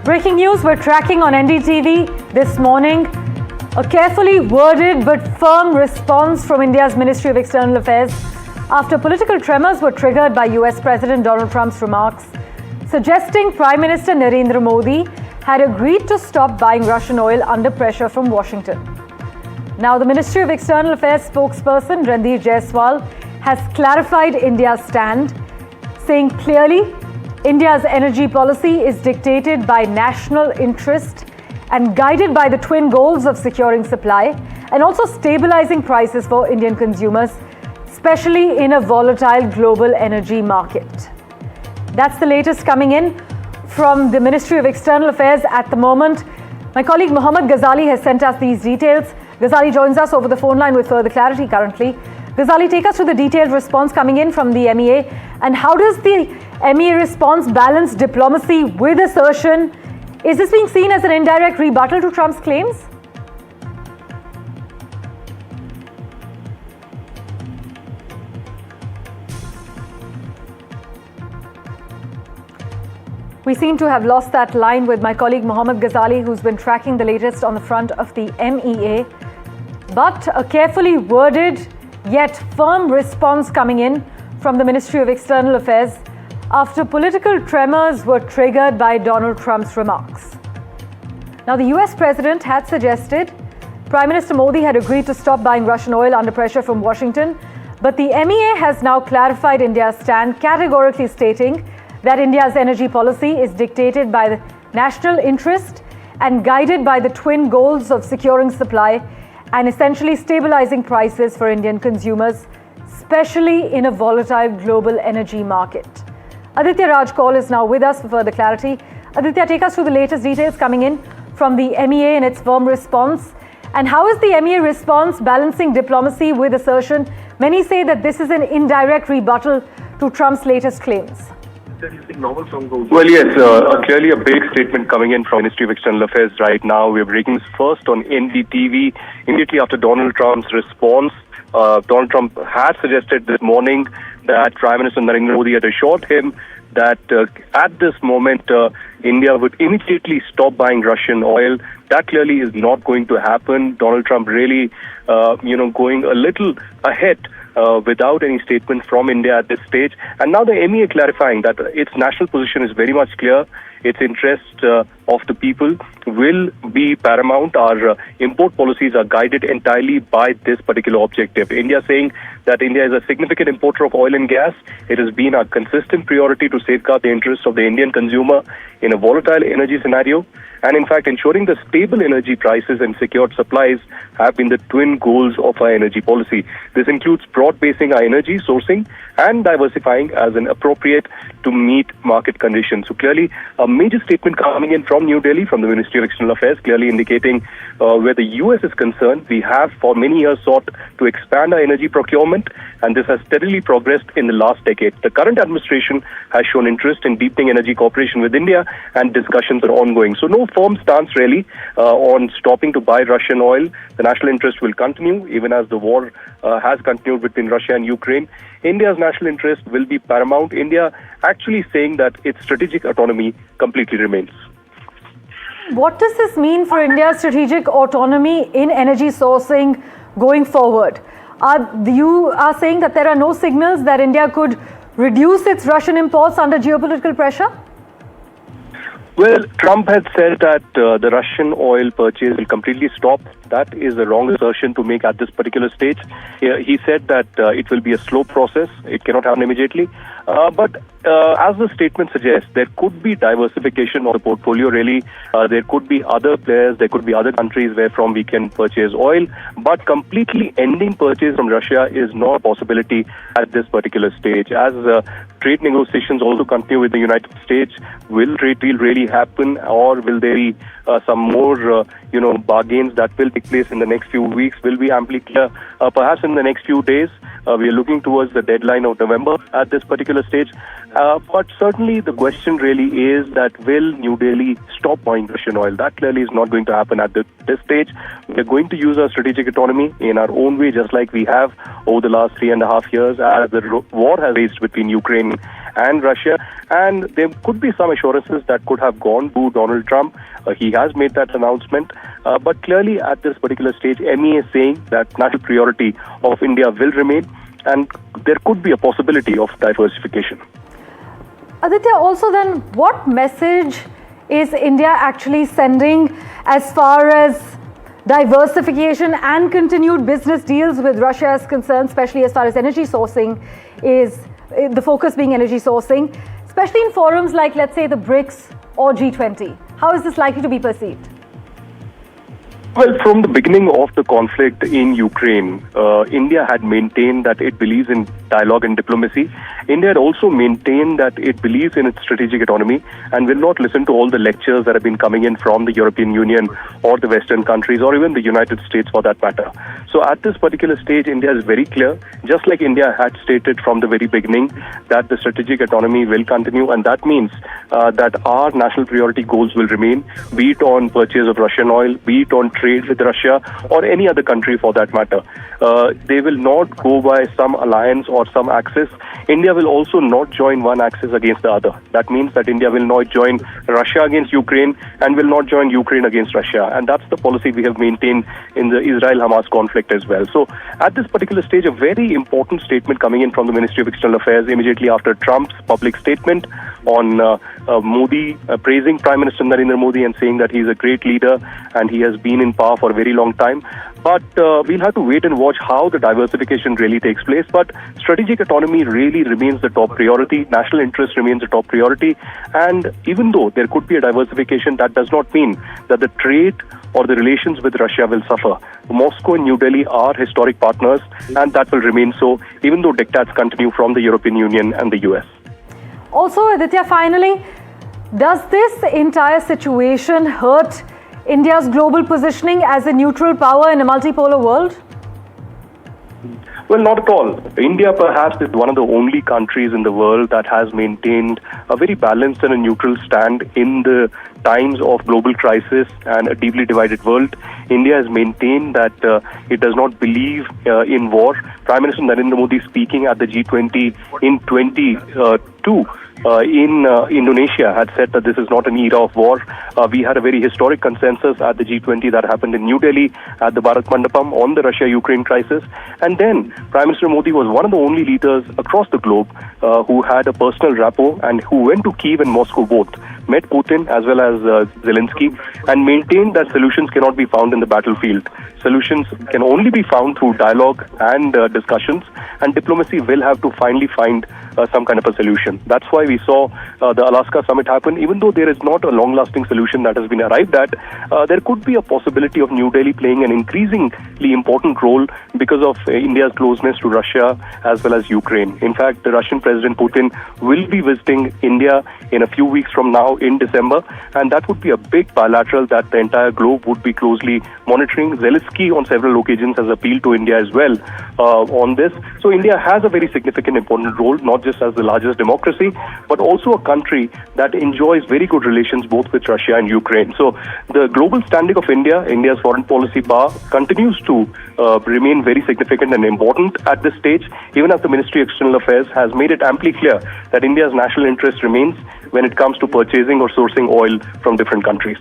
Breaking news we're tracking on NDTV this morning. A carefully worded but firm response from India's Ministry of External Affairs after political tremors were triggered by US President Donald Trump's remarks suggesting Prime Minister Narendra Modi had agreed to stop buying Russian oil under pressure from Washington. Now, the Ministry of External Affairs spokesperson Ranveer Jaiswal has clarified India's stand, saying clearly India's energy policy is dictated by national interest and guided by the twin goals of securing supply and also stabilizing prices for Indian consumers, especially in a volatile global energy market. That's the latest coming in from the Ministry of External Affairs at the moment. My colleague Mohammad Ghazali has sent us these details. Ghazali joins us over the phone line with further clarity currently. Ghazali, take us through the detailed response coming in from the MEA, and how does the MEA response balance diplomacy with assertion? Is this being seen as an indirect rebuttal to Trump's claims? We seem to have lost that line with my colleague Mohammad Ghazali, who's been tracking the latest on the front of the MEA. But a carefully worded yet firm response coming in from the Ministry of External Affairs after political tremors were triggered by Donald Trump's remarks. Now, the US President had suggested Prime Minister Modi had agreed to stop buying Russian oil under pressure from Washington, but the MEA has now clarified India's stand, categorically stating that India's energy policy is dictated by the national interest and guided by the twin goals of securing supply and essentially stabilizing prices for Indian consumers, especially in a volatile global energy market. Aditya Raj Kaul is now with us for further clarity. Aditya, take us through the latest details coming in from the MEA and its firm response. And how is the MEA response balancing diplomacy with assertion? Many say that this is an indirect rebuttal to Trump's latest claims. Well, yes, clearly a big statement coming in from Ministry of External Affairs right now. We're breaking this first on NDTV immediately after Donald Trump's response. Donald Trump had suggested this morning that Prime Minister Narendra Modi had assured him that at this moment India would immediately stop buying Russian oil. That clearly is not going to happen. Donald Trump really, going a little ahead without any statement from India at this stage. And now the MEA clarifying that its national position is very much clear. Its interest of the people will be paramount. Our import policies are guided entirely by this particular objective. India saying that India is a significant importer of oil and gas. It has been a consistent priority to safeguard the interests of the Indian consumer in a volatile energy scenario. And in fact, ensuring the stable energy prices and secured supplies have been the twin goals of our energy policy. This includes broad-basing our energy sourcing and diversifying as an appropriate to meet market conditions. So clearly, a major statement coming in from New Delhi, from the Ministry of External Affairs, clearly indicating where the US is concerned, we have for many years sought to expand our energy procurement, and this has steadily progressed in the last decade. The current administration has shown interest in deepening energy cooperation with India, and discussions are ongoing. So no firm stance really on stopping to buy Russian oil. The national interest will continue even as the war has continued between Russia and Ukraine. India's national interest will be paramount. India actually saying that its strategic autonomy completely remains. What does this mean for India's strategic autonomy in energy sourcing going forward? You are saying that there are no signals that India could reduce its Russian imports under geopolitical pressure? Well, Trump had said that the Russian oil purchase will completely stop. That is a wrong assertion to make at this particular stage. He said that it will be a slow process. It cannot happen immediately. But as the statement suggests, there could be diversification of the portfolio, really. There could be other players, there could be other countries where from we can purchase oil. But completely ending purchase from Russia is not a possibility at this particular stage. As trade negotiations also continue with the United States, will trade deal really happen, or will there be some more bargains that will take place in the next few weeks? Will be amply clear perhaps in the next few days. We are looking towards the deadline of November at this particular stage. But certainly the question really is that will New Delhi stop buying Russian oil? That clearly is not going to happen at this stage. We are going to use our strategic autonomy in our own way, just like we have over the last 3.5 years as the war has raged between Ukraine and Russia. And there could be some assurances that could have gone to Donald Trump. He has made that announcement. But clearly at this particular stage, MEA is saying that national priority of India will remain, and there could be a possibility of diversification. Aditya, also then, what message is India actually sending as far as diversification and continued business deals with Russia is concerned, especially as far as energy sourcing is, the focus being energy sourcing, especially in forums like, let's say, the BRICS or G20? How is this likely to be perceived? Well, from the beginning of the conflict in Ukraine, India had maintained that it believes in dialogue and diplomacy. India had also maintained that it believes in its strategic autonomy and will not listen to all the lectures that have been coming in from the European Union or the Western countries or even the United States for that matter. So at this particular stage, India is very clear, just like India had stated from the very beginning, that the strategic autonomy will continue, and that means that our national priority goals will remain, be it on purchase of Russian oil, be it on trade with Russia or any other country for that matter. They will not go by some alliance or some axis. India will also not join one axis against the other. That means that India will not join Russia against Ukraine and will not join Ukraine against Russia. And that's the policy we have maintained in the Israel-Hamas conflict as well. So at this particular stage, a very important statement coming in from the Ministry of External Affairs immediately after Trump's public statement on Modi praising Prime Minister Narendra Modi and saying that he's a great leader and he has been in power for a very long time. But we'll have to wait and watch how the diversification really takes place. But strategic autonomy really remains the top priority. National interest remains the top priority. And even though there could be a diversification, that does not mean that the trade or the relations with Russia will suffer. Moscow and New Delhi are historic partners, and that will remain so, even though diktats continue from the European Union and the US. Also, Aditya, finally, does this entire situation hurt India's global positioning as a neutral power in a multipolar world? Well, not at all. India perhaps is one of the only countries in the world that has maintained a very balanced and a neutral stand in the times of global crisis and a deeply divided world. India has maintained that it does not believe in war. Prime Minister Narendra Modi speaking at the G20 in 2022 in Indonesia had said that this is not an era of war. We had a very historic consensus at the G20 that happened in New Delhi at the Bharat Mandapam on the Russia-Ukraine crisis. And then Prime Minister Modi was one of the only leaders across the globe who had a personal rapport and who went to Kyiv and Moscow both, met Putin as well as Zelensky, and maintained that solutions cannot be found in the battlefield. Solutions can only be found through dialogue and discussions, and diplomacy will have to finally find some kind of a solution. That's why we saw the Alaska summit happen. Even though there is not a long-lasting solution that has been arrived at, there could be a possibility of New Delhi playing an increasingly important role because of India's closeness to Russia as well as Ukraine. In fact, the Russian President Putin will be visiting India in a few weeks from now in December, and that would be a big bilateral that the entire globe would be closely monitoring. Zelensky on several occasions has appealed to India as well on this. So India has a very significant, important role, not just as the largest democracy, but also a country that enjoys very good relations both with Russia and Ukraine. So the global standing of India, India's foreign policy power, continues to remain very significant and important at this stage, even as the Ministry of External Affairs has made it amply clear that India's national interest remains when it comes to purchasing or sourcing oil from different countries.